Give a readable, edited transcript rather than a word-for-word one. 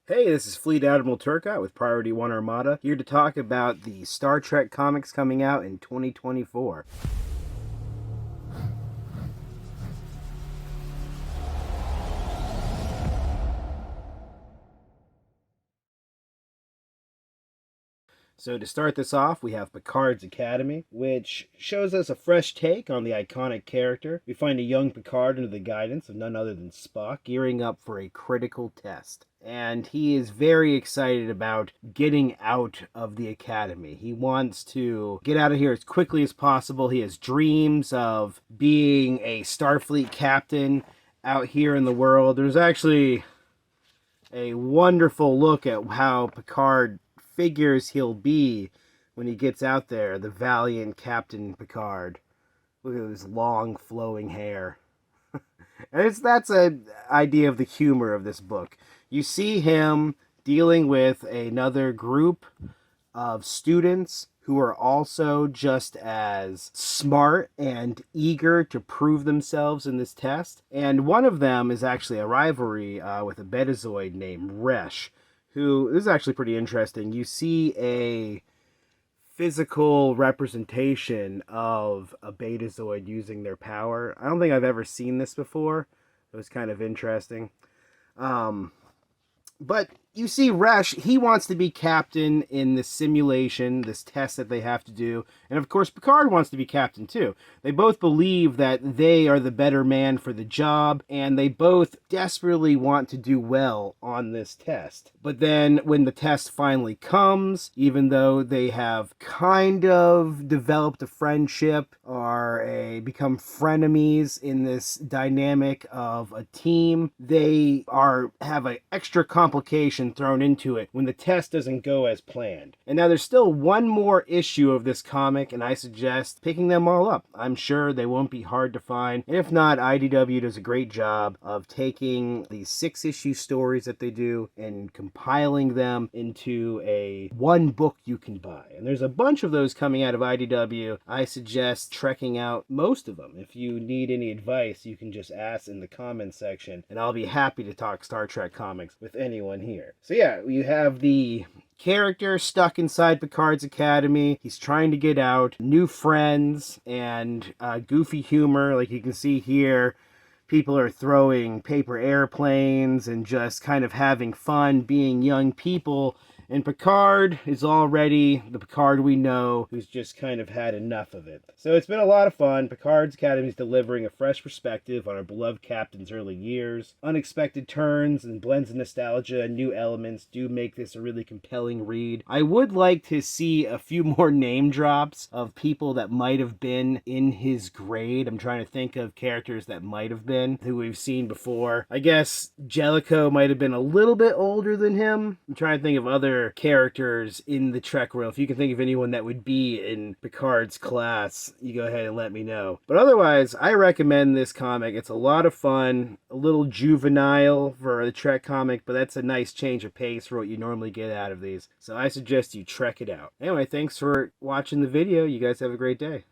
Hey, this is Fleet Admiral Turcotte with Priority 1 Armada, here to talk about the Star Trek comics coming out in 2024. So to start this off, we have Picard's Academy, which shows us a fresh take on the iconic character. We find a young Picard under the guidance of none other than Spock, gearing up for a critical test. And he is very excited about getting out of the Academy. He wants to get out of here as quickly as possible. He has dreams of being a Starfleet captain out here in the world. There's actually a wonderful look at how Picard figures he'll be when he gets out there, the valiant Captain Picard. Look at his long flowing hair. And that's an idea of the humor of this book. You see him dealing with another group of students who are also just as smart and eager to prove themselves in this test. And one of them is actually a rivalry with a Betazoid named Resh, who, this is actually pretty interesting. You see a physical representation of a Betazoid using their power. I don't think I've ever seen this before. It was kind of interesting. But you see Resh, he wants to be captain in this simulation, this test that they have to do. And of course, Picard wants to be captain too. They both believe that they are the better man for the job, and they both desperately want to do well on this test. But then when the test finally comes, even though they have kind of developed a friendship or become frenemies in this dynamic of a team, they have an extra complication thrown into it when the test doesn't go as planned. And now there's still one more issue of this comic, and I suggest picking them all up. I'm sure they won't be hard to find. And if not, IDW does a great job of taking these 6-issue stories that they do and compiling them into a one book you can buy. And there's a bunch of those coming out of IDW. I suggest trekking out most of them. If you need any advice, you can just ask in the comments section, and I'll be happy to talk Star Trek comics with anyone here. So yeah, you have the character stuck inside Picard's Academy. He's trying to get out, new friends, and goofy humor. Like you can see here, people are throwing paper airplanes and just kind of having fun being young people. And Picard is already the Picard we know, who's just kind of had enough of it. So it's been a lot of fun. Picard's Academy is delivering a fresh perspective on our beloved captain's early years. Unexpected turns and blends of nostalgia and new elements do make this a really compelling read. I would like to see a few more name drops of people that might have been in his grade. I'm trying to think of characters that might have been, who we've seen before. I guess Jellicoe might have been a little bit older than him. I'm trying to think of other characters in the Trek world. If you can think of anyone that would be in Picard's class, you go ahead and let me know. But otherwise, I recommend this comic. It's a lot of fun, a little juvenile for the Trek comic, but that's a nice change of pace for what you normally get out of these. So I suggest you check it out. Anyway, thanks for watching the video. You guys have a great day.